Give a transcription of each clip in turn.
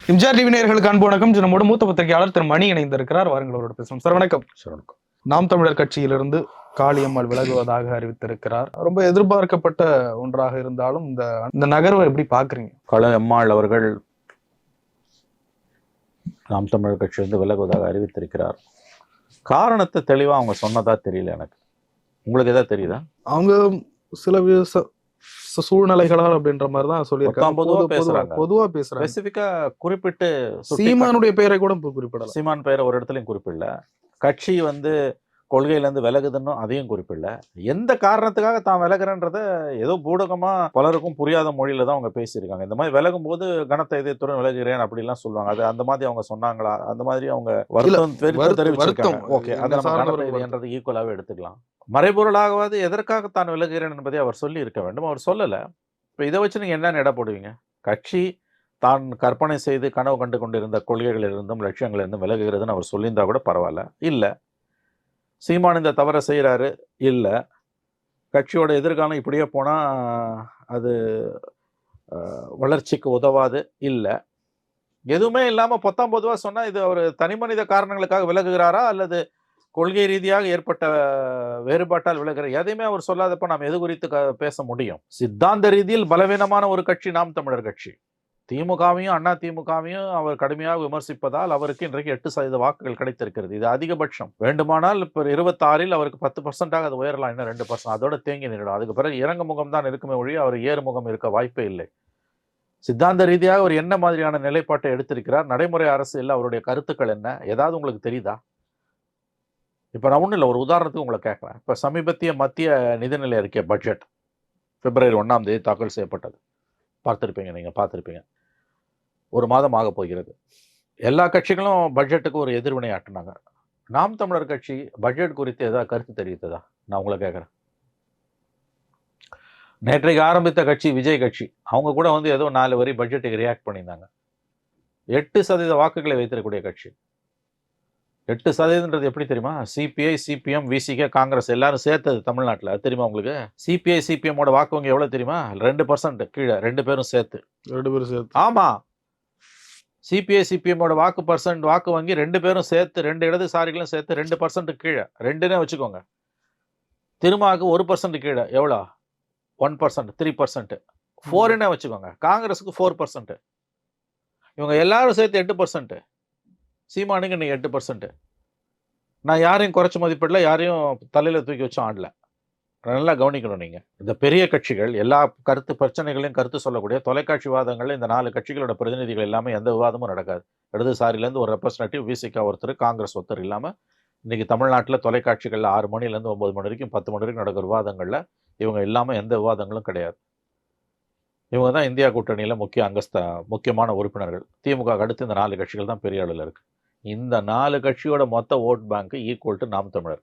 MGR TV நேயர்களுக்கு அன்பு வணக்கம். நம்மோட மூத்த பத்திரிகையாளர் திரு மணி இணைந்திருக்கிறார். வாருங்கள் அவரோட பேசுவோம். சார் வணக்கம். சார் வணக்கம். நாம் தமிழர் கட்சியிலிருந்து காளியம்மாள் விலகுவதாக அறிவித்திருக்கிறார். ரொம்ப எதிர்பார்க்கப்பட்ட ஒன்றாக இருந்தாலும் இந்த நகர்வை எப்படி பாக்குறீங்க? காளியம்மாள் அவர்கள் நாம் தமிழர் கட்சியிலிருந்து விலகுவதாக அறிவித்திருக்கிறார். காரணத்தை தெளிவா அவங்க சொன்னதா தெரியல எனக்கு. உங்களுக்கு எதாவது தெரியுதா? அவங்க சில சூழ்நிலைகளால் அப்படின்ற மாதிரி தான் சொல்லியிருக்காங்க. பொதுவா பேசுறாங்க. ஸ்பெசிஃபிக்கா குறிப்பிட்டு சீமானுடைய பெயரை கூட குறிப்பிடல. சீமான் பெயரை ஒரு இடத்துலயும் குறிப்பிடல. கட்சி கொள்கையில இருந்து விலகுதுன்னு அதையும் குறிப்பிடல. எந்த காரணத்துக்காக தான் விலகுறன்றத ஏதோ பூடகமா பலருக்கும் புரியாத மொழியில தான் அவங்க பேசியிருக்காங்க. இந்த மாதிரி விலகும் போது கனத்த இதயத்துடன் விலகுறேன் அப்படிலாம் சொல்லுவாங்க. அது அந்த மாதிரி அவங்க சொன்னாங்களா? அந்த மாதிரி அவங்க வருத்தம் தெரிவிச்சிருக்காங்க. ஓகே, அதை நம்ம கனத்த இதயன்றது ஈக்குவலாவே எடுத்துக்கலாம். மறைபொருளாகவாது எதற்காக தான் விலகுகிறேன் என்பதை அவர் சொல்லி இருக்க வேண்டும். அவர் சொல்லல. இப்ப இதை வச்சு நீங்க என்ன எடை போடுவீங்க? கட்சி தான் கற்பனை செய்து கனவு கண்டு கொண்டிருந்த கொள்கைகளிலிருந்தும் லட்சியங்களிலிருந்தும் விலகுகிறதுன்னு அவர் சொல்லியிருந்தா கூட பரவாயில்ல. இல்ல சீமான் இந்த தவறை செய்கிறாரு, இல்லை கட்சியோட எதிர்காலம் இப்படியே போனால் அது வளர்ச்சிக்கு உதவாது, இல்லை எதுவுமே இல்லாமல் பொதுவாக சொன்னால் இது அவர் தனி மனித காரணங்களுக்காக விலகுகிறாரா அல்லது கொள்கை ரீதியாக ஏற்பட்ட வேறுபாட்டால் விலகுகிறார்? எதையுமே அவர் சொல்லாதப்ப நாம் எது குறித்து பேச முடியும்? சித்தாந்த ரீதியில் பலவீனமான ஒரு கட்சி நாம் தமிழர் கட்சி. திமுகவையும் அண்ணா திமுகவையும் அவர் கடுமையாக விமர்சிப்பதால் அவருக்கு இன்றைக்கு 8% வாக்குகள் கிடைத்திருக்கிறது. இது அதிகபட்சம். வேண்டுமானால் இப்போ 26 அவருக்கு 10% அது உயரலாம், இன்னும் 2% அதோட தேங்கி நின்றுடும். அதுக்கு பிறகு இறங்கு முகம் தான் இருக்குமே ஒழிய அவர் ஏறு முகம் இருக்க வாய்ப்பே இல்லை. சித்தாந்த ரீதியாக அவர் என்ன மாதிரியான நிலைப்பாட்டை எடுத்திருக்கிறார், நடைமுறை அரசியல் அவருடைய கருத்துக்கள் என்ன, ஏதாவது உங்களுக்கு தெரியுதா? இப்போ நான் ஒன்றும் இல்லை, ஒரு உதாரணத்துக்கு உங்களை கேட்குறேன். இப்போ சமீபத்திய மத்திய நிதிநிலை அறிக்கை பட்ஜெட் பிப்ரவரி 1 தாக்கல் செய்யப்பட்டது. நீங்கள் பார்த்துருப்பீங்க. ஒரு மாதம் ஆக போகிறது. எல்லா கட்சிகளும் பட்ஜெட்டுக்கு ஒரு எதிர்வினை ஆட்டினாங்க. நாம் தமிழர் கட்சி பட்ஜெட் குறித்து ஏதாவது கருத்து தெரிவித்ததா? நான் உங்களை கேட்குறேன். நேற்றைக்கு ஆரம்பித்த கட்சி விஜய் கட்சி, அவங்க கூட ஏதோ 4 வரி பட்ஜெட்டுக்கு ரியாக்ட் பண்ணியிருந்தாங்க. 8% வாக்குகளை வைத்திருக்கக்கூடிய கட்சி. 8%ன்றது எப்படி தெரியுமா? சிபிஐ, சிபிஎம், விசிகே, காங்கிரஸ் எல்லாரும் சேர்த்தது தமிழ்நாட்டில். அது தெரியுமா உங்களுக்கு? சிபிஐ சிபிஎம்மோட வாக்கு வங்கி எவ்வளோ தெரியுமா? 2% கீழே, 2 பேரும் சேர்த்து. ஆமா, சிபிஐ சிபிஎம்மோட வாக்கு வங்கி 2 பேரும் சேர்த்து, 2 இடதுசாரிகளும் சேர்த்து 2% கீழே, 2னே வச்சுக்கோங்க. திருமாவுக்கு 1% கீழே, எவ்வளோ? 1%, 3%, 4னே வச்சுக்கோங்க. காங்கிரஸுக்கு 4%. இவங்க எல்லாரும் சேர்த்து 8%. சீமானுக்கு இன்னைக்கு 8%. நான் யாரையும் குறைச்சி மதிப்பிடல, யாரையும் தலையில் தூக்கி வச்சு ஆடல. நல்லா கவனிக்கணும். நீங்கள் இந்த பெரிய கட்சிகள் எல்லா கருத்து பிரச்சனைகளையும் கருத்து சொல்லக்கூடிய தொலைக்காட்சி விவாதங்களில் இந்த 4 கட்சிகளோட பிரதிநிதிகள் இல்லாமல் எந்த விவாதமும் நடக்காது. இடதுசாரிலேருந்து ஒரு ரெப்ரஸன்டேட்டிவ், விசிகா ஒருத்தர், காங்கிரஸ் ஒருத்தர் இல்லாமல் இன்றைக்கி தமிழ்நாட்டில் தொலைக்காட்சிகளில் 6 மணிலேருந்து 9 மணி வரைக்கும் 10 மணி வரைக்கும் நடக்கிற விவாதங்களில் இவங்க இல்லாமல் எந்த விவாதங்களும் கிடையாது. இவங்க தான் இந்தியா கூட்டணியில் முக்கியமான உறுப்பினர்கள். திமுக அடுத்து இந்த 4 கட்சிகள் தான் பெரிய அளவில் இருக்குது. இந்த 4 கட்சியோட மொத்த ஓட் பேங்க் ஈக்குவல் டு நாம் தமிழர்.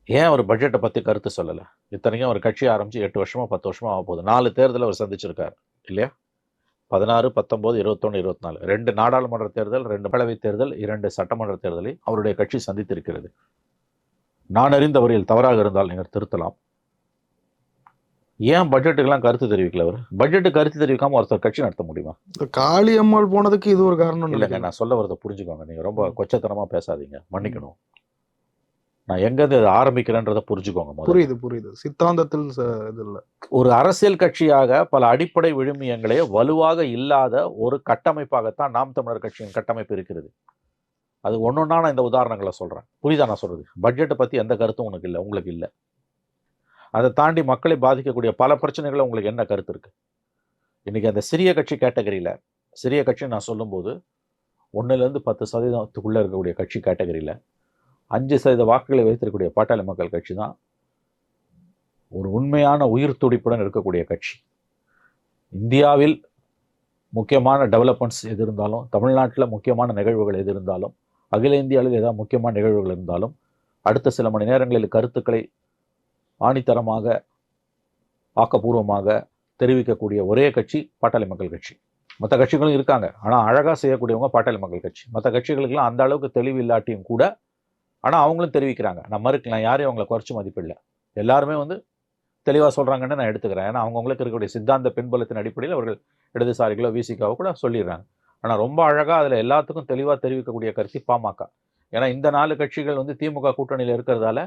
ஏன் ஒரு பட்ஜெட்டை பற்றி கருத்து சொல்லலை? இத்தனைக்கும் ஒரு கட்சி ஆரம்பித்து 8 வருஷமா 10 வருஷமா ஆக போகுது. 4 தேர்தலை அவர் சந்திச்சிருக்காரு இல்லையா? 16, 19, 21, 24, 2 நாடாளுமன்ற தேர்தல், 2 மக்களவை தேர்தல், 2 சட்டமன்ற தேர்தலை அவருடைய கட்சி சந்தித்திருக்கிறது. நான் அறிந்த வரையில் தவறாக இருந்தால் நீங்கள் திருத்தலாம். ஏன் பட்ஜெட்டுக்கெல்லாம் கருத்து தெரிவிக்கல? அவர் பட்ஜெட்டு கருத்து தெரிவிக்காம ஒருத்தர் கட்சி நடத்த முடியுமா? காளியம்மாள் போனதுக்கு இது ஒரு காரணம் இல்லைங்க. நான் சொல்ல வரதை புரிஞ்சுக்கோங்க. நீங்கள் ரொம்ப கொச்சத்தனமாக பேசாதீங்க, மன்னிக்கணும். நான் எங்கேருந்து ஆரம்பிக்கிறேன்றதை புரிஞ்சுக்கோங்க. புரியுது. சித்தாந்தத்தில் ஒரு அரசியல் கட்சியாக பல அடிப்படை விழுமியங்களே வலுவாக இல்லாத ஒரு கட்டமைப்பாகத்தான் நாம் தமிழர் கட்சியின் கட்டமைப்பு இருக்கிறது. அது ஒன்னொன்னா நான் இந்த உதாரணங்களை சொல்கிறேன். புரியுதா நான் சொல்கிறது? பட்ஜெட்டை பற்றி எந்த கருத்தும் உங்களுக்கு இல்லை. அதை தாண்டி மக்களை பாதிக்கக்கூடிய பல பிரச்சனைகளை உங்களுக்கு என்ன கருத்து இருக்குது? இன்றைக்கி அந்த சிறிய கட்சி கேட்டகரியில், சிறிய கட்சி நான் சொல்லும்போது 1லேருந்து 10% இருக்கக்கூடிய கட்சி கேட்டகரியில் 5% வாக்குகளை வைத்திருக்கக்கூடிய பாட்டாளி மக்கள் கட்சி தான் ஒரு உண்மையான உயிர் துடிப்புடன் இருக்கக்கூடிய கட்சி. இந்தியாவில் முக்கியமான டெவலப்மெண்ட்ஸ் எது இருந்தாலும், தமிழ்நாட்டில் முக்கியமான நிகழ்வுகள் எது இருந்தாலும், அகில இந்திய அளவில் ஏதாவது முக்கியமான நிகழ்வுகள் இருந்தாலும் அடுத்த சில மணி நேரங்களில் கருத்துக்களை ஆணித்தரமாக ஆக்கப்பூர்வமாக தெரிவிக்கக்கூடிய ஒரே கட்சி பாட்டாளி மக்கள் கட்சி. மற்ற கட்சிகளும் இருக்காங்க, ஆனால் அழகாக செய்யக்கூடியவங்க பாட்டாளி மக்கள் கட்சி. மற்ற கட்சிகளுக்கெல்லாம் அந்த அளவுக்கு தெளிவு இல்லாட்டியும் கூட ஆனால் அவங்களும் தெரிவிக்கிறாங்க. நான் யாரையும் அவங்களை குறைச்சி மதிப்பிடல. எல்லாருமே தெளிவாக சொல்கிறாங்கன்னு நான் எடுத்துக்கிறேன். ஏன்னா அவங்கவுங்களுக்கு இருக்கக்கூடிய சித்தாந்த பின்புலத்தின் அடிப்படையில் அவர்கள் இடதுசாரிகளோ விசிகாவோ கூட சொல்லிடுறாங்க. ஆனால் ரொம்ப அழகாக அதில் எல்லாத்துக்கும் தெளிவாக தெரிவிக்கக்கூடிய கருத்து பாமக. ஏன்னா இந்த 4 கட்சிகள் வந்து திமுக கூட்டணியில் இருக்கிறதால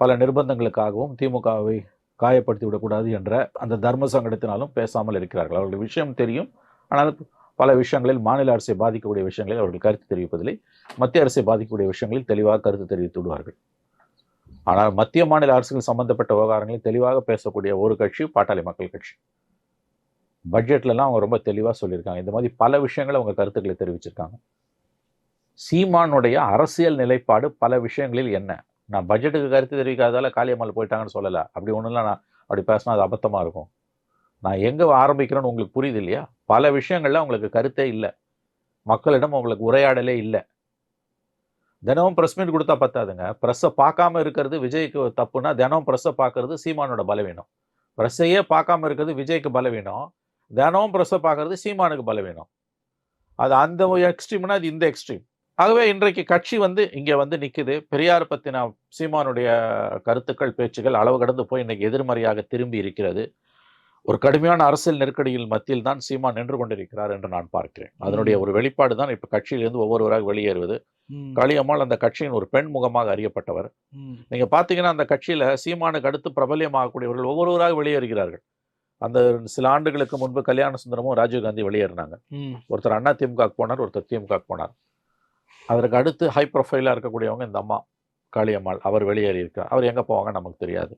பல நிர்பந்தங்களுக்காகவும் திமுகவை காயப்படுத்தி விடக்கூடாது என்ற அந்த தர்ம சங்கடத்தினாலும் பேசாமல் இருக்கிறார்கள். அவர்களுக்கு விஷயம் தெரியும், ஆனால் பல விஷயங்களில் மாநில அரசை பாதிக்கக்கூடிய விஷயங்களில் அவர்கள் கருத்து தெரிவிப்பதில்லை. மத்திய அரசை பாதிக்கக்கூடிய விஷயங்களில் தெளிவாக கருத்து தெரிவித்து விடுவார்கள். ஆனால் மத்திய மாநில அரசுகள் சம்பந்தப்பட்ட விவகாரங்களில் தெளிவாக பேசக்கூடிய ஒரு கட்சி பாட்டாளி மக்கள் கட்சி. பட்ஜெட்லலாம் அவங்க ரொம்ப தெளிவாக சொல்லியிருக்காங்க. இந்த மாதிரி பல விஷயங்களை அவங்க கருத்துக்களை தெரிவிச்சிருக்காங்க. சீமானுடைய அரசியல் நிலைப்பாடு பல விஷயங்களில் என்ன? நான் பட்ஜெட்டுக்கு கருத்து தெரிவிக்காதால காளியம்மாள் போயிட்டாங்கன்னு சொல்லலை. அப்படி ஒன்றும் இல்லை. நான் அப்படி பேசினா அது அபத்தமாக இருக்கும். நான் எங்கே ஆரம்பிக்கிறேன்னு உங்களுக்கு புரியுது இல்லையா? பல விஷயங்கள்ல உங்களுக்கு கருத்தே இல்லை, மக்களிடம் உங்களுக்கு உரையாடலே இல்லை. தினமும் ப்ரெஸ் மீட் கொடுத்தா பத்தாதுங்க. ப்ரெஸ்ஸை பார்க்காம இருக்கிறது விஜய்க்கு தப்புனா, தினமும் ப்ரெஸ்ஸை பார்க்கறது சீமானோட பலவீனம். ப்ரெஸ்ஸையே பார்க்காம இருக்கிறது விஜய்க்கு பலவீனம், தினமும் ப்ரெஸ்ஸை பார்க்கறது சீமானுக்கு பலவீனம். அது அந்த எக்ஸ்ட்ரீம்னா அது இந்த எக்ஸ்ட்ரீம். ஆகவே இன்றைக்கு கட்சி வந்து இங்கே வந்து நிற்குது. பெரியார் பற்றின சீமானுடைய கருத்துக்கள் பேச்சுகள் அளவு கடந்து போய் இன்னைக்கு எதிர்மறையாக திரும்பி இருக்கிறது. ஒரு கடுமையான அரசியல் நெருக்கடியில் மத்தியில் தான் சீமான் நின்று கொண்டிருக்கிறார் என்று நான் பார்க்கிறேன். அதனுடைய ஒரு வெளிப்பாடு தான் இப்போ கட்சியிலிருந்து ஒவ்வொருவராக வெளியேறுவது. காளியம்மாள் அந்த கட்சியின் ஒரு பெண் முகமாக அறியப்பட்டவர். நீங்க பார்த்தீங்கன்னா அந்த கட்சியில சீமானுக்கு அடுத்து பிரபல்யமாகக்கூடியவர்கள் ஒவ்வொருவராக வெளியேறுகிறார்கள். அந்த சில ஆண்டுகளுக்கு முன்பு கல்யாண சுந்தரமும் ராஜீவ்காந்தி வெளியேறினாங்க. ஒருத்தர் அண்ணா திமுக போனார், ஒருத்தர் திமுக போனார். அதற்கு அடுத்து ஹை ப்ரொஃபைலாக இருக்கக்கூடியவங்க இந்த அம்மா காளியம்மாள், அவர் வெளியேறி இருக்கார். அவர் எங்கே போவாங்க நமக்கு தெரியாது.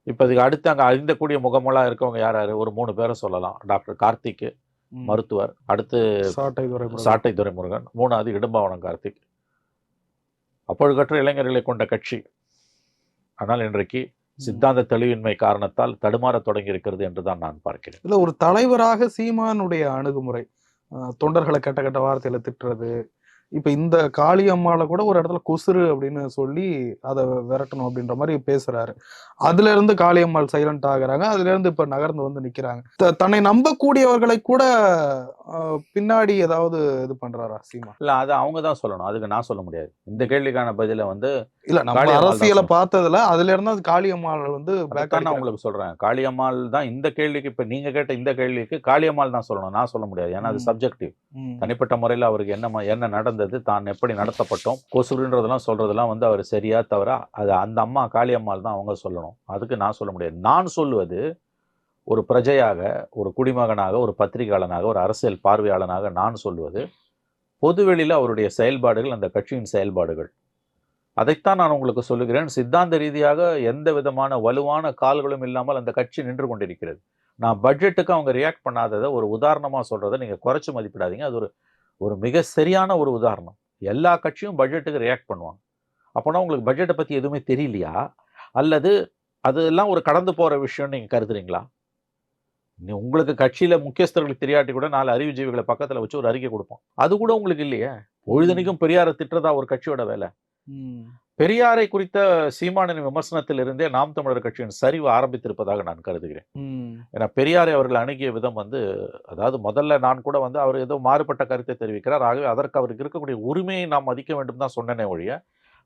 இப்போ இதுக்கு அடுத்து அங்கே அறிந்தக்கூடிய முகமெல்லாம் இருக்கவங்க யார் யார்? ஒரு 3 பேரை சொல்லலாம். டாக்டர் கார்த்திக் மருத்துவர், அடுத்து சாட்டை துரைமுருகன், 3வது இடும்பாவனம் கார்த்திக். அப்பொழுதற்ற இளைஞர்களை கொண்ட கட்சி. ஆனால் இன்றைக்கு சித்தாந்த தெளிவின்மை காரணத்தால் தடுமாற தொடங்கி இருக்கிறது என்றுதான் நான் பார்க்கிறேன். இல்ல, ஒரு தலைவராக சீமானுடைய அணுகுமுறை தொண்டர்களை கெட்ட கெட்ட வார்த்தையில திட்டுறது. இப்ப இந்த காளியம்மாளை கூட ஒரு இடத்துல கொசுறு அப்படின்னு சொல்லி அதை விரட்டணும் அப்படின்ற மாதிரி பேசுறாரு. அதுல இருந்து காளியம்மாள் சைலண்ட் ஆகுறாங்க. அதுல இருந்து இப்ப நகர்ந்து வந்து நிக்கிறாங்க. தன்னை நம்பக்கூடியவர்களை கூட பின்னாடி ஏதாவது இது பண்றாரா சீமா? இல்ல, அது அவங்க தான் சொல்லணும், அதுக்கு நான் சொல்ல முடியாது. இந்த கேள்விக்கான பதில வந்து இல்ல, நம்ம அரசியலை பார்த்ததுல அதுல இருந்து அது காளியம்மாள் வந்து நான் உங்களுக்கு சொல்றேன். காளியம்மாள் தான் இந்த கேள்விக்கு, இப்ப நீங்க கேட்ட இந்த கேள்விக்கு காளியம்மாள் தான் சொல்லணும், நான் சொல்ல முடியாது. ஏன்னா அது சப்ஜெக்டிவ். தனிப்பட்ட முறையில் அவருக்கு என்ன நடந்தது, தான் எப்படி நடத்தப்பட்டோம், கொசுறுன்றதெல்லாம் சொல்றதெல்லாம் வந்து அவர் சரியா தவிர அது அந்த அம்மா காளியம்மாள் தான் அவங்க சொல்லணும். அதுக்கு நான் சொல்ல முடியாது. நான் சொல்லுவது ஒரு பிரஜையாக, ஒரு குடிமகனாக, ஒரு பத்திரிகையாளனாக, ஒரு அரசியல் பார்வையாளனாக நான் சொல்லுவது பொதுவெளியில் அவருடைய செயல்பாடுகள், அந்த கட்சியின் செயல்பாடுகள். அதைத்தான் நான் உங்களுக்கு சொல்லுகிறேன். சித்தாந்த ரீதியாக எந்த விதமான வலுவான கால்களும் இல்லாமல் அந்த கட்சி நின்று கொண்டிருக்கிறது. நான் பட்ஜெட்டுக்கு அவங்க ரியாக்ட் பண்ணாததை ஒரு உதாரணமாக சொல்றதை நீங்கள் குறைச்சி மதிப்பிடாதீங்க. அது ஒரு மிக சரியான ஒரு உதாரணம். எல்லா கட்சியும் பட்ஜெட்டுக்கு ரியாக்ட் பண்ணுவாங்க. அப்போனா உங்களுக்கு பட்ஜெட்டை பற்றி எதுவுமே தெரியலையா, அல்லது அதெல்லாம் ஒரு கடந்து போகிற விஷயம்னு நீங்கள் கருதுறீங்களா? உங்களுக்கு கட்சியில் முக்கியஸ்தர்களுக்கு தெரியாட்டி கூட 4 அறிவுஜீவிகளை பக்கத்தில் வச்சு ஒரு அறிக்கை கொடுப்போம். அது கூட உங்களுக்கு இல்லையே. பொழுதனைக்கும் பெரியாரை திட்டுறதா ஒரு கட்சியோட வேலை. பெரியாரை குறித்த சீமானின் விமர்சனத்தில் இருந்தே நாம் தமிழர் கட்சியின் சரிவு ஆரம்பித்திருப்பதாக நான் கருதுகிறேன். ஏன்னா பெரியாரை அவர்கள் அணுகிய விதம் வந்து, அதாவது முதல்ல நான் கூட வந்து அவர் ஏதோ மாறுபட்ட கருத்தை தெரிவிக்கிறார், ஆகவே அதற்கு அவருக்கு இருக்கக்கூடிய உரிமையை நாம் மதிக்க வேண்டும் தான் சொன்னேனே ஒழிய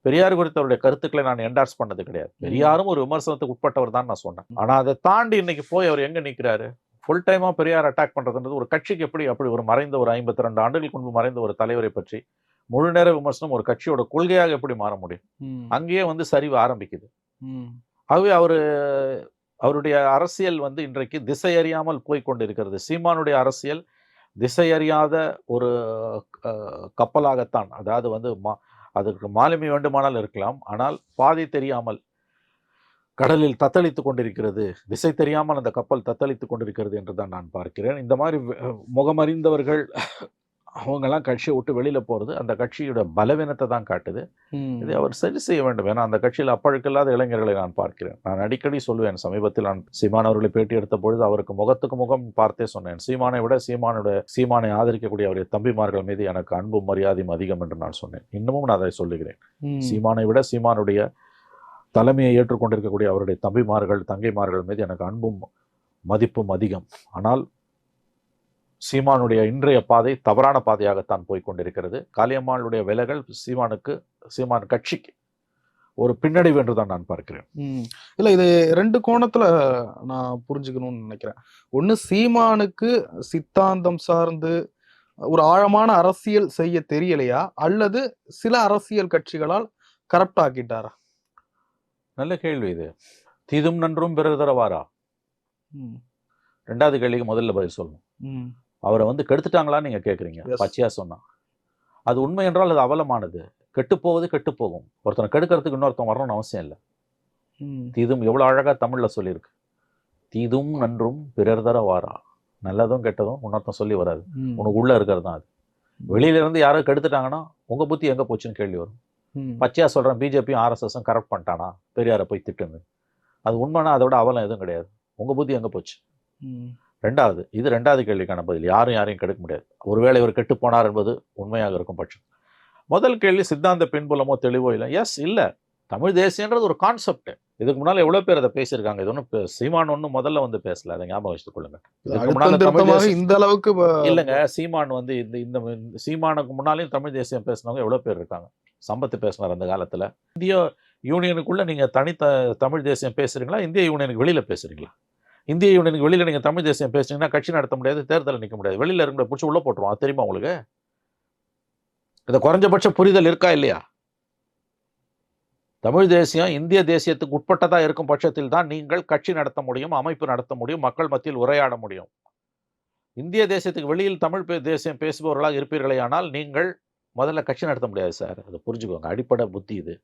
பெரியார் குறித்த அவருடைய கருத்துக்களை நான் என்டார்ஸ் பண்ணது கிடையாது. பெரியாரும் ஒரு விமர்சனத்துக்கு உட்பட்டவர் தான் நான் சொன்னேன். ஆனா அதை தாண்டி இன்னைக்கு போய் அவர் எங்க நிற்கிறாரு? ஃபுல் டைமா பெரியார் அட்டாக் பண்றதுன்றது ஒரு கட்சிக்கு அப்படி ஒரு மறைந்த ஒரு 52 ஆண்டுகளுக்கு முன்பு மறைந்த ஒரு தலைவரை பற்றி முழு நேர விமர்சனம் ஒரு கட்சியோட கொள்கையாக எப்படி மாற முடியும்? அங்கேயே வந்து சரிவு ஆரம்பிக்குது. ஆகவே அவருடைய அரசியல் வந்து இன்றைக்கு திசை அறியாமல் போய்கொண்டிருக்கிறது. சீமானுடைய அரசியல் திசை அறியாத ஒரு கப்பலாகத்தான். அதாவது வந்து அதற்கு மாலுமி வேண்டுமானால் இருக்கலாம், ஆனால் பாதை தெரியாமல் கடலில் தத்தளித்து கொண்டிருக்கிறது, திசை தெரியாமல் அந்த கப்பல் தத்தளித்து கொண்டிருக்கிறது என்று தான் நான் பார்க்கிறேன். இந்த மாதிரி முகமறிந்தவர்கள் அவங்கெல்லாம் கட்சியை விட்டு வெளியில போறது அந்த கட்சியோட பலவீனத்தை தான் காட்டுது. இதை அவர் சரி செய்ய வேண்டும். ஏன்னா அந்த கட்சியில் அப்பழுக்கில்லாத இளைஞர்களை நான் பார்க்கிறேன். நான் அடிக்கடி சொல்லுவேன். சமீபத்தில் நான் சீமான் அவர்களை பேட்டி எடுத்த பொழுது அவருக்கு முகத்துக்கு முகம் பார்த்தே சொன்னேன், சீமானை விட சீமானை ஆதரிக்கக்கூடிய அவருடைய தம்பிமார்கள் மீது எனக்கு அன்பும் மரியாதையும் அதிகம் என்று நான் சொன்னேன். இன்னமும் நான் அதை சொல்லுகிறேன். சீமானை விட சீமானுடைய தலைமையை ஏற்றுக்கொண்டிருக்கக்கூடிய அவருடைய தம்பிமார்கள் தங்கைமார்கள் மீது எனக்கு அன்பும் மதிப்பும் அதிகம். ஆனால் சீமானுடைய இன்றைய பாதை தவறான பாதையாகத்தான் போய்கொண்டிருக்கிறது. காளியம்மாளுடைய விலகல் சீமான் கட்சிக்கு ஒரு பின்னடைவு என்று தான் நான் பார்க்கிறேன். இல்ல இது 2 கோணத்துல நான் புரிஞ்சுக்கணும்னு நினைக்கிறேன். ஒண்ணு, சீமானுக்கு சித்தாந்தம் சார்ந்து ஒரு ஆழமான அரசியல் செய்ய தெரியலையா, அல்லது சில அரசியல் கட்சிகளால் கரப்ட் ஆக்கிட்டாரா? நல்ல கேள்வி இது. தீதும் நன்றும் பிறர் தரவாரா? 2வது கேள்விக்கு முதல்ல பதில் சொல்லணும். அவரை வந்து கெடுத்துட்டாங்களான்னு நீங்க கேட்குறீங்க. பச்சையா சொன்னா அது உண்மை என்றால் அது அவலமானது. கெட்டுப்போவது கெட்டுப்போகும். ஒருத்தனை கெடுக்கிறதுக்கு இன்னொருத்தன் வரணும்னு அவசியம் இல்லை. தீதும் எவ்வளோ அழகா தமிழ்ல சொல்லியிருக்கு. தீதும் நன்றும் பிறர் தர வாரா. நல்லதும் கெட்டதும் இன்னொருத்தன் சொல்லி வராது. உனக்கு உள்ள இருக்கிறது தான் அது. வெளியில இருந்து யாரோ கெடுத்துட்டாங்கன்னா உங்க புத்தி எங்க போச்சுன்னு கேள்வி வரும். பச்சையா சொல்றேன், பிஜேபியும் ஆர்எஸ்எஸும் கரெக்ட் பண்ணிட்டானா பெரியாரை போய் திட்டுன்னு. அது உண்மைனா அதோட அவலம் எதுவும் கிடையாது. உங்க புத்தி எங்க போச்சு? 2வது, இது 2வது கேள்விக்கான பதில். யாரையும் கெடுக்க முடியாது. ஒருவேளை இவர் கெட்டு போனார் என்பது உண்மையாக இருக்கும் பட்சம். முதல் கேள்வி, சித்தாந்த பின்புலமோ தெளிவோ இல்லை. எஸ், இல்லை. தமிழ் தேசியன்றது ஒரு கான்செப்ட். இதுக்கு முன்னால எவ்வளவு பேர் அதை பேசியிருக்காங்க. இது ஒன்றும் சீமான் ஒன்றும் முதல்ல வந்து பேசல. அதை ஞாபகம் வச்சுக் கொள்ளுங்க. இதுக்கு முன்னால தமிழ் தேசியம் இந்த அளவுக்கு இல்லைங்க. சீமான் வந்து இந்த சீமானுக்கு முன்னாலேயும் தமிழ் தேசியம் பேசினவங்க எவ்வளவு பேர் இருக்காங்க. சம்பத்து பேசினார் அந்த காலத்துல. இந்திய யூனியனுக்குள்ள நீங்க தமிழ் தேசியம் பேசுறீங்களா, இந்திய யூனியனுக்கு வெளியில பேசுறீங்களா? இந்திய யூனியனுக்கு வெளியில நீங்க தமிழ் தேசியம் பேசுறீங்கன்னா கட்சி நடத்த முடியாது, தேர்தலில் நிற்க முடியாது. வெளியில இருக்கிற பிடிச்சி உள்ள போட்டுருவோம். அது தெரியுமா உங்களுக்கு? இந்த குறைஞ்சபட்ச புரிதல் இருக்கா இல்லையா? தமிழ் தேசியம் இந்திய தேசியத்துக்கு உட்பட்டதா இருக்கும் பட்சத்தில் தான் நீங்கள் கட்சி நடத்த முடியும், அமைப்பு நடத்த முடியும், மக்கள் மத்தியில் உரையாட முடியும். இந்திய தேசியத்துக்கு வெளியில் தமிழ் தேசியம் பேசுபவர்களாக இருப்பீர்களே ஆனால் நீங்கள் முதல்ல கட்சி நடத்த முடியாது சார். அதை புரிஞ்சுக்கோங்க. அடிப்படை புத்தி இது.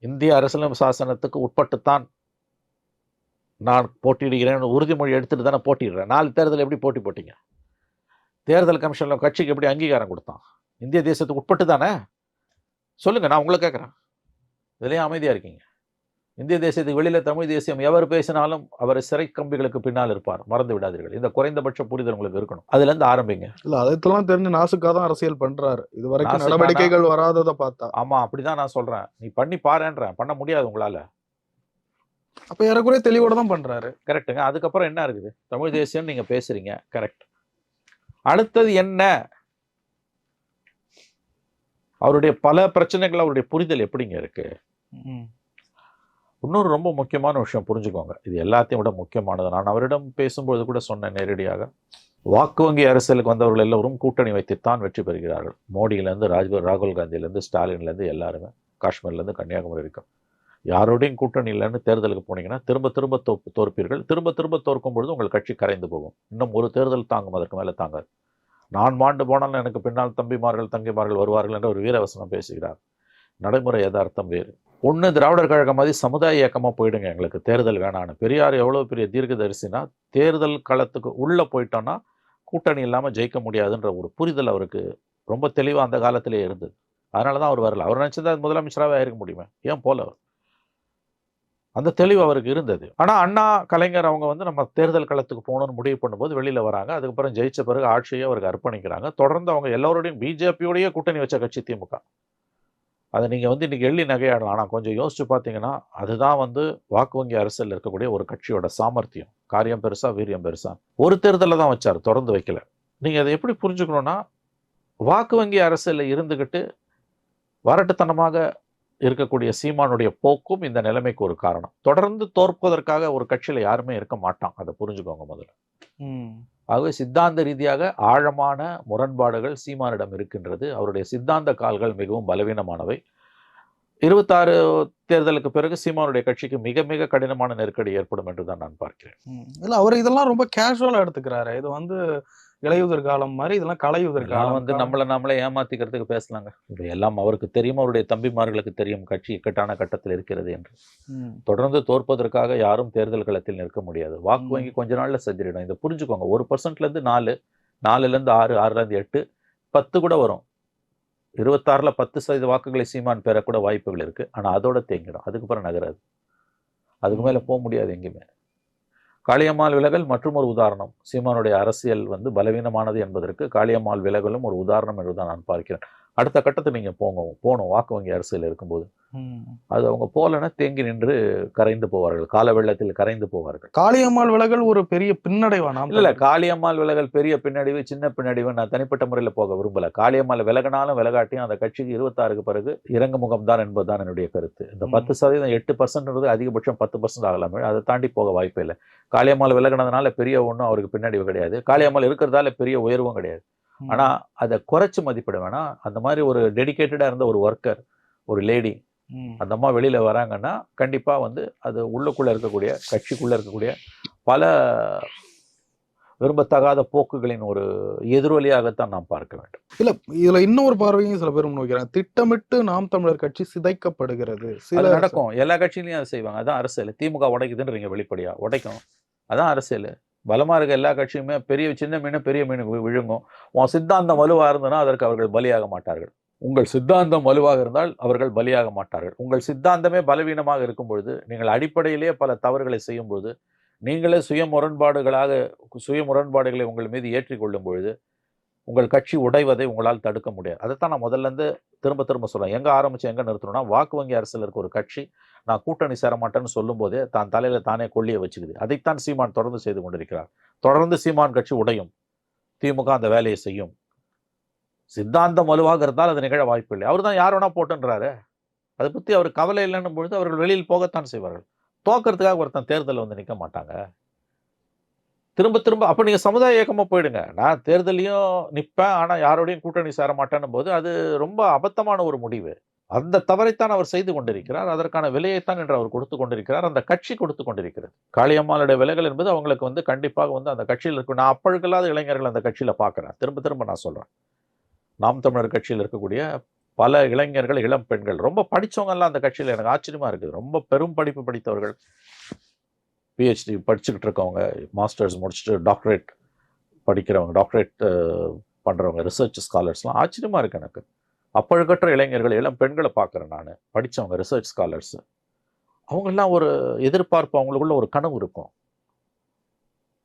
இந்திய அரசியலமைப்பு சாசனத்துக்கு உட்பட்டுத்தான் நான் போட்டியிடுகிறேன் உறுதிமொழி எடுத்துட்டு தானே போட்டிடுறேன். 4 தேர்தல் எப்படி போட்டி போட்டீங்க? தேர்தல் கமிஷன்ல கட்சிக்கு எப்படி அங்கீகாரம் கொடுத்தான்? இந்திய தேசத்துக்கு உட்பட்டு தானே? சொல்லுங்க, நான் உங்களை கேட்குறேன். இதுலேயும் அமைதியாக இருக்கீங்க. இந்திய தேசியத்துக்கு வெளியில தமிழ் தேசியம் எவர் பேசினாலும் அவர் சிறை கம்பிகளுக்கு பின்னால் இருப்பார். மறந்து விடாதீர்கள். இந்த குறைந்தபட்ச புரிதல் உங்களுக்கு இருக்கணும். அதுல இருந்து ஆரம்பிங்க. இல்ல, அதெல்லாம் தெரிஞ்சு நாசுக்கா தான் அரசியல் பண்றாரு. இது வரைக்கும் நடவடிக்கைகள் வராததை பார்த்தா. ஆமா, அப்படிதான் நான் சொல்றேன். நீ பண்ணி பாருன்றேன். பண்ண முடியாது உங்களால. அப்ப ஏறக்குறைய தெளிவோட தான் பண்றாரு. கரெக்டுங்க. அதுக்கப்புறம் என்ன இருக்குது? தமிழ் தேசியம் நீங்க பேசுறீங்க, கரெக்ட். அடுத்தது என்ன? அவருடைய பல பிரச்சனைகள், அவருடைய புரிதல் எப்படிங்க இருக்கு? இன்னொரு ரொம்ப முக்கியமான விஷயம் புரிஞ்சுக்கோங்க. இது எல்லாத்தையும் விட முக்கியமானது. நான் அவரிடம் பேசும்போது கூட சொன்னேன் நேரடியாக. வாக்கு வங்கி அரசியலுக்கு வந்தவர்கள் எல்லோரும் கூட்டணி வைத்துத்தான் வெற்றி பெறுகிறார்கள். மோடியிலேருந்து ராகுல் காந்தியிலேருந்து ஸ்டாலின்லேருந்து எல்லாருமே, காஷ்மீர்லேருந்து கன்னியாகுமரி இருக்கும். யாரோடையும் கூட்டணி இல்லைன்னு தேர்தலுக்கு போனீங்கன்னா திரும்ப திரும்ப தோற்பீர்கள். திரும்ப திரும்ப தோற்கும் பொழுது உங்கள் கட்சி கரைந்து போகும். இன்னும் ஒரு தேர்தல் தாங்கும், அதற்கு மேலே தாங்காது. நான் மாண்டு போனாலும் எனக்கு பின்னால் தம்பிமார்கள் தங்கைமார்கள் வருவார்கள் என்ற ஒரு வீரவசனம் பேசுகிறார். நடைமுறை யதார்த்தம் வேறு. ஒன்று, திராவிடர் கழகம் மாதிரி சமுதாய இயக்கமாக போயிடுங்க, எங்களுக்கு தேர்தல் வேணான்னு. பெரியார் எவ்வளோ பெரிய தீர்க்கதரிசினா, தேர்தல் களத்துக்கு உள்ளே போயிட்டோன்னா கூட்டணி இல்லாமல் ஜெயிக்க முடியாதுன்ற ஒரு புரிதல் அவருக்கு ரொம்ப தெளிவாக அந்த காலத்திலே இருந்தது. அதனால தான் அவர் வரல. அவர் நினச்சதா முதலமைச்சராகவே ஆயிருக்க முடியுமே, ஏன் போல அவர்? அந்த தெளிவு அவருக்கு இருந்தது. ஆனால் அண்ணா, கலைஞர் அவங்க வந்து நம்ம தேர்தல் களத்துக்கு போகணும்னு முடிவு பண்ணும்போது வெளியில் வராங்க. அதுக்கப்புறம் ஜெயிச்ச பிறகு ஆட்சியை அவருக்கு அர்ப்பணிக்கிறாங்க. தொடர்ந்து அவங்க எல்லோருடையும் பிஜேபியோடையே கூட்டணி வச்ச கட்சி திமுக. அதை நீங்கள் வந்து இன்றைக்கி எள்ளி நகையாடலாம். ஆனால் கொஞ்சம் யோசிச்சு பார்த்தீங்கன்னா அதுதான் வந்து வாக்கு வங்கி அரசியல் இருக்கக்கூடிய ஒரு கட்சியோட சாமர்த்தியம். காரியம் பெருசா, வீரியம் பெருசா. ஒரு தேர்தலில் தான் வச்சார், தொடர்ந்து வைக்கல. நீங்கள் அதை எப்படி புரிஞ்சுக்கணுன்னா, வாக்கு வங்கி அரசியலில் இருந்துக்கிட்டு வரட்டுத்தனமாக இருக்கக்கூடிய சீமானுடைய போக்கும் இந்த நிலைமைக்கு ஒரு காரணம். தொடர்ந்து தோற்பதற்காக ஒரு கட்சியில் யாருமே இருக்க மாட்டான். அதை புரிஞ்சுக்கோங்க முதல்ல. ஆகவே சித்தாந்த ரீதியாக ஆழமான முரண்பாடுகள் சீமானிடம் இருக்கின்றது. அவருடைய சித்தாந்த கால்கள் மிகவும் பலவீனமானவை. 26 தேர்தலுக்கு பிறகு சீமானுடைய கட்சிக்கு மிக மிக கடினமான நெருக்கடி ஏற்படும் என்று தான் நான் பார்க்கிறேன். இல்ல, அவர் இதெல்லாம் ரொம்ப கேஷுவலா எடுத்துக்கிறாரு. இது வந்து இலையுதிர் காலம் மாதிரி, இதெல்லாம் கலையுதிர் காலம். வந்து நம்மளே ஏமாத்திக்கிறதுக்கு பேசலாங்க. இது எல்லாம் அவருக்கு தெரியும், அவருடைய தம்பிமார்களுக்கு தெரியும் கட்சி இக்கட்டான கட்டத்தில் இருக்கிறது என்று. தொடர்ந்து தோற்பதற்காக யாரும் தேர்தல் களத்தில் நிற்க முடியாது. வாக்கு வங்கி கொஞ்ச நாள்ல செஞ்சிடும். இதை புரிஞ்சுக்கோங்க. 1%லேருந்து 4, 4லேருந்து 6, 6லேருந்து 8, 10 கூட வரும். 26ல் 10% வாக்குகளை சீமான் பெறக்கூட வாய்ப்புகள் இருக்கு. ஆனால் அதோட தேங்கிடும். அதுக்கப்புறம் நகராது. அதுக்கு மேலே போக முடியாது எங்கேயுமே. காளியம்மாள் விலகல் மற்றும் ஒரு உதாரணம். சீமானுடைய அரசியல் வந்து பலவீனமானது என்பதற்கு காளியம்மாள் விலகலும் ஒரு உதாரணம் என்றுதான் நான் பார்க்கிறேன். அடுத்த கட்டத்துக்கு நீங்க போகணும் வாக்கு வங்கி அரசியல் இருக்கும்போது. அது அவங்க போலன்னா தேங்கி நின்று கரைந்து போவார்கள், கால வெள்ளத்தில் கரைந்து போவார்கள். காளியம்மாள் விலகல் ஒரு பெரிய பின்னடைவா? இல்ல காளியம்மாள் விலகல் பெரிய பின்னடைவு சின்ன பின்னடைவு நான் தனிப்பட்ட முறையில் போக விரும்பல. காளியம்மாள் விலகினாலும் விலகாட்டியும் அந்த கட்சிக்கு 26க்கு பிறகு இறங்குமுகம் தான் என்பதுதான் என்னுடைய கருத்து. இந்த 10% 8% அதிகபட்சம் 10% ஆகலாமே, அதை தாண்டி போக வாய்ப்பே இல்லை. காளியம்மாள் விலகினதுனால பெரிய ஒன்றும் அவருக்கு பின்னடைவு கிடையாது, காளியம்மாள் இருக்கிறதால பெரிய உயர்வும் கிடையாது. ஆனா அதை குறைச்சு மதிப்பிட வேணாம். அந்த மாதிரி ஒரு டெடிகேட்டடா இருந்த ஒரு ஒர்க்கர், ஒரு லேடி, அந்த அம்மா வெளியில வராங்கன்னா கண்டிப்பா வந்து அது உள்ளுக்குள்ள இருக்கக்கூடிய கட்சிக்குள்ள இருக்கக்கூடிய பல விரும்பத்தகாத போக்குகளின் ஒரு எதிரொலியாகத்தான் நாம் பார்க்க வேண்டும். இல்ல இதுல இன்னொரு பார்வையும் சில பேர் முன்வைக்கிறாங்க, திட்டமிட்டு நாம் தமிழர் கட்சி சிதைக்கப்படுகிறது. சில நடக்கும், எல்லா கட்சியிலையும் அதை செய்வாங்க. அதான் அரசியல். திமுக உடைக்குதுன்றீங்க, வெளிப்படையா உடைக்கும், அதான் அரசியல். பலமா இருக்க எல்லா கட்சியுமே சின்ன மீன் பெரிய மீன் விழுங்கும். உன் சித்தாந்தம் வலுவா இருந்ததுன்னா அதற்கு அவர்கள் பலியாக மாட்டார்கள். உங்கள் சித்தாந்தம் வலுவாக இருந்தால் அவர்கள் பலியாக மாட்டார்கள். உங்கள் சித்தாந்தமே பலவீனமாக இருக்கும் பொழுது, நீங்கள் அடிப்படையிலேயே பல தவறுகளை செய்யும் பொழுது, நீங்களே சுய முரண்பாடுகளை உங்கள் மீது ஏற்றிக்கொள்ளும் பொழுது உங்கள் கட்சி உடைவதை உங்களால் தடுக்க முடியாது. அதைத்தான் நான் முதல்ல இருந்து திரும்ப சொல்றேன். எங்க ஆரம்பிச்சு எங்க நிறுத்தணும்னா, வாக்கு வங்கி அரசியல் இருக்க ஒரு கட்சி நான் கூட்டணி சேரமாட்டேன்னு சொல்லும் போதே தான் தலையில தானே கொள்ளிய வச்சுக்குது. அதைத்தான் சீமான் தொடர்ந்து செய்து கொண்டிருக்கிறார். தொடர்ந்து சீமான் கட்சி உடையும், திமுக அந்த வேலையை செய்யும். சித்தாந்தம் வலுவாக இருந்தால் அது நிகழ வாய்ப்பு இல்லை. அவர் தான் யார் வேணா போட்டுன்றாரு, அதை பத்தி அவர் கவலை இல்லைன்னும் பொழுது அவர்கள் வெளியில் போகத்தான் செய்வார்கள். தோக்கிறதுக்காக ஒருத்தன் தேர்தலில் வந்து நிற்க மாட்டாங்க. திரும்ப அப்ப நீங்க சமுதாய இயக்கமா போயிடுங்க. நான் தேர்தலையும் நிற்பேன், ஆனா யாரோடையும் கூட்டணி சேர மாட்டேன்னும் போது அது ரொம்ப அபத்தமான ஒரு முடிவு. அந்த தவறைத்தான் அவர் செய்து கொண்டிருக்கிறார். அதற்கான விலையைத்தான் என்று அவர் கொடுத்து கொண்டிருக்கிறார், அந்த கட்சி கொடுத்து கொண்டிருக்கிறது. காளியம்மாளுடைய விலைகள் என்பது அவங்களுக்கு வந்து கண்டிப்பாக வந்து அந்த கட்சியில் இருக்கும். நான் அப்பழுக்கல்லாத இளைஞர்கள் அந்த கட்சியில பார்க்கிறேன். திரும்ப நான் சொல்றேன், நாம் தமிழர் கட்சியில் இருக்கக்கூடிய பல இளைஞர்கள், இளம் பெண்கள், ரொம்ப படிச்சவங்க எல்லாம் அந்த கட்சியில் எனக்கு ஆச்சரியமா இருக்குது. ரொம்ப பெரும் படிப்பு படித்தவர்கள், பிஹெச்டி படிச்சுக்கிட்டு இருக்கவங்க, மாஸ்டர்ஸ் முடிச்சுட்டு டாக்டரேட் படிக்கிறவங்க, டாக்டரேட் பண்ணுறவங்க, ரிசர்ச் ஸ்காலர்ஸ்லாம் ஆச்சரியமா இருக்கு எனக்கு. அப்பழுக்கற்ற இளைஞர்கள், இளம் பெண்களை பார்க்குறேன் நான், படித்தவங்க, ரிசர்ச் ஸ்காலர்ஸ். அவங்கெல்லாம் ஒரு எதிர்பார்ப்பு, அவங்களுக்குள்ள ஒரு கனவு இருக்கும்.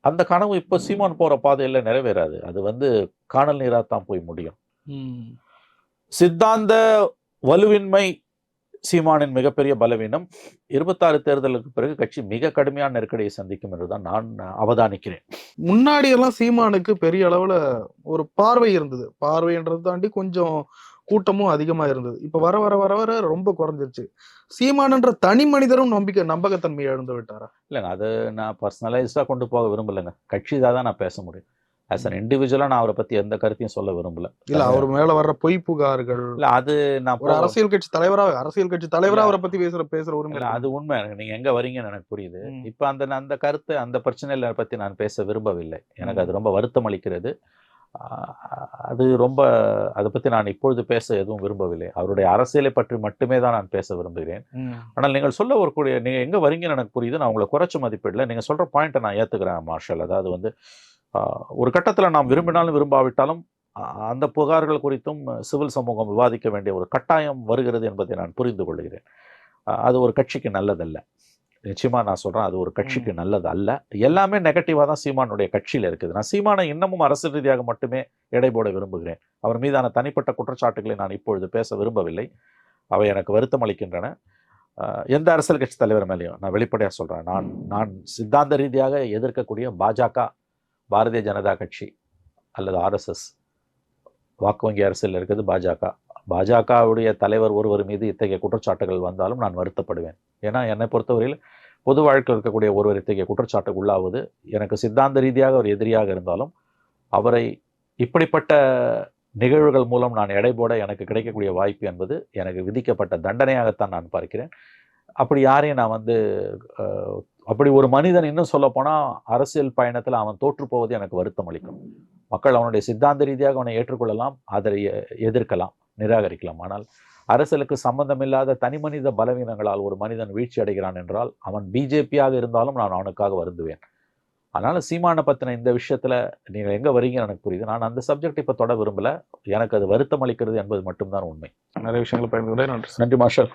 அந்த கனவு இப்போ சீமான் போகிற பாதையில் நிறைவேறாது. அது வந்து காணல் நீராக தான் போய் முடியும். சித்தாந்த வலுவின்மை சீமானின் மிகப்பெரிய பலவீனம். 26 தேர்தலுக்கு பிறகு கட்சி மிக கடுமையான நெருக்கடியை சந்திக்கும் என்றுதான் நான் அவதானிக்கிறேன். முன்னாடி எல்லாம் சீமானுக்கு பெரிய அளவுல ஒரு பார்வை இருந்தது. பார்வைன்றது தாண்டி கொஞ்சம் கூட்டமும் அதிகமா இருந்தது. இப்ப வர வர வர வர ரொம்ப குறைஞ்சிருச்சு. சீமானன்ற தனி மனிதரும் நம்பகத்தன்மையை இழந்து விட்டாரா? இல்லைங்க, அது நான் பர்சனலைஸ்டா கொண்டு போக விரும்பலைங்க. கட்சி தான் நான் பேச முடியும். ஆஸ் அன் இண்டிவிஜுவலா நான் அவரை பத்தி எந்த கருத்தையும் சொல்ல விரும்பல. இல்ல அவர் மேல வர்ற பொய் புகார்கள், இல்ல அது நான் ஒரு அரசியல் கட்சி தலைவரா அவரை பத்தி பேசுற உரிமை. அது உண்மை. நீங்க எங்க வரீங்கன்னு எனக்கு புரியுது. இப்ப அந்த கருத்து, அந்த பிரச்சனைகளை பத்தி நான் பேச விரும்பவில்லை. எனக்கு அது ரொம்ப வருத்தம் அளிக்கிறது. அது ரொம்ப, அதை பத்தி நான் இப்பொழுது பேச எதுவும் விரும்பவில்லை. அவருடைய அரசியலை பற்றி மட்டுமே தான் நான் பேச விரும்புகிறேன். ஆனால் நீங்கள் சொல்ல வரக்கூடிய, நீங்க எங்க வரீங்கன்னு எனக்கு புரியுது. நான் உங்களை குறைச்சு மதிப்பிடல. நீங்க சொல்ற பாயிண்ட்டை நான் ஏத்துக்கிறேன் மார்ஷல். அதாவது வந்து ஒரு கட்டத்தில் நாம் விரும்பினாலும் விரும்பாவிட்டாலும் அந்த புகார்கள் குறித்தும் சிவில் சமூகம் விவாதிக்க வேண்டிய ஒரு கட்டாயம் வருகிறது என்பதை நான் புரிந்து கொள்கிறேன். அது ஒரு கட்சிக்கு நல்லதல்ல. நிச்சயமா நான் சொல்றேன், அது ஒரு கட்சிக்கு நல்லது அல்ல. எல்லாமே நெகட்டிவா தான் சீமானுடைய கட்சியில இருக்குது. நான் சீமானை இன்னமும் அரசியல் ரீதியாக மட்டுமே எடை போட விரும்புகிறேன். அவர் மீதான தனிப்பட்ட குற்றச்சாட்டுகளை நான் இப்பொழுது பேச விரும்பவில்லை. அவை எனக்கு வருத்தம் அளிக்கின்றன. எந்த அரசியல் கட்சி தலைவர் மேலேயும் நான் வெளிப்படையாக சொல்றேன், நான் சித்தாந்த ரீதியாக எதிர்க்கக்கூடிய பாஜக, பாரதிய ஜனதா கட்சி அல்லது ஆர்எஸ்எஸ், வாக்கு வங்கி அரசியல் இருக்குது பாஜகவுடைய தலைவர் ஒருவர் மீது இத்தகைய குற்றச்சாட்டுகள் வந்தாலும் நான் வருத்தப்படுவேன். ஏன்னா என்னை பொறுத்தவரையில் பொது வாழ்க்கையில் இருக்கக்கூடிய ஒருவர் இத்தகைய குற்றச்சாட்டுக்கு உள்ளாவது எனக்கு சித்தாந்த ரீதியாக ஒரு எதிரியாக இருந்தாலும் அவரை இப்படிப்பட்ட நிகழ்வுகள் மூலம் நான் எடை போட எனக்கு கிடைக்கக்கூடிய வாய்ப்பு என்பது எனக்கு விதிக்கப்பட்ட தண்டனையாகத்தான் நான் பார்க்கிறேன். அப்படி யாரையும் நான் வந்து அப்படி ஒரு மனிதன், இன்னும் சொல்ல போனால் அரசியல் பயணத்தில் அவன் தோற்று போவது எனக்கு வருத்தம் அளிக்கும். மக்கள் அவனுடைய சித்தாந்த ரீதியாக அவனை ஏற்றுக்கொள்ளலாம், அதை எதிர்க்கலாம், நிராகரிக்கலாம். ஆனால் அரசியலுக்கு சம்பந்தமில்லாத தனி மனித பலவீனங்களால் ஒரு மனிதன் வீழ்ச்சி அடைகிறான் என்றால் அவன் பிஜேபியாக இருந்தாலும் நான் அவனுக்காக வருந்துவேன். அதனால சீமானை பற்றின இந்த விஷயத்தில் நீங்கள் எங்கே வரீங்கன்னு எனக்கு புரியுது. நான் அந்த சப்ஜெக்ட் இப்போ தொட விரும்பலை. எனக்கு அது வருத்தம் அளிக்கிறது என்பது மட்டும்தான் உண்மை. நிறைய விஷயங்களை பகிர்ந்துக்கிறேன். நன்றி மார்ஷல்.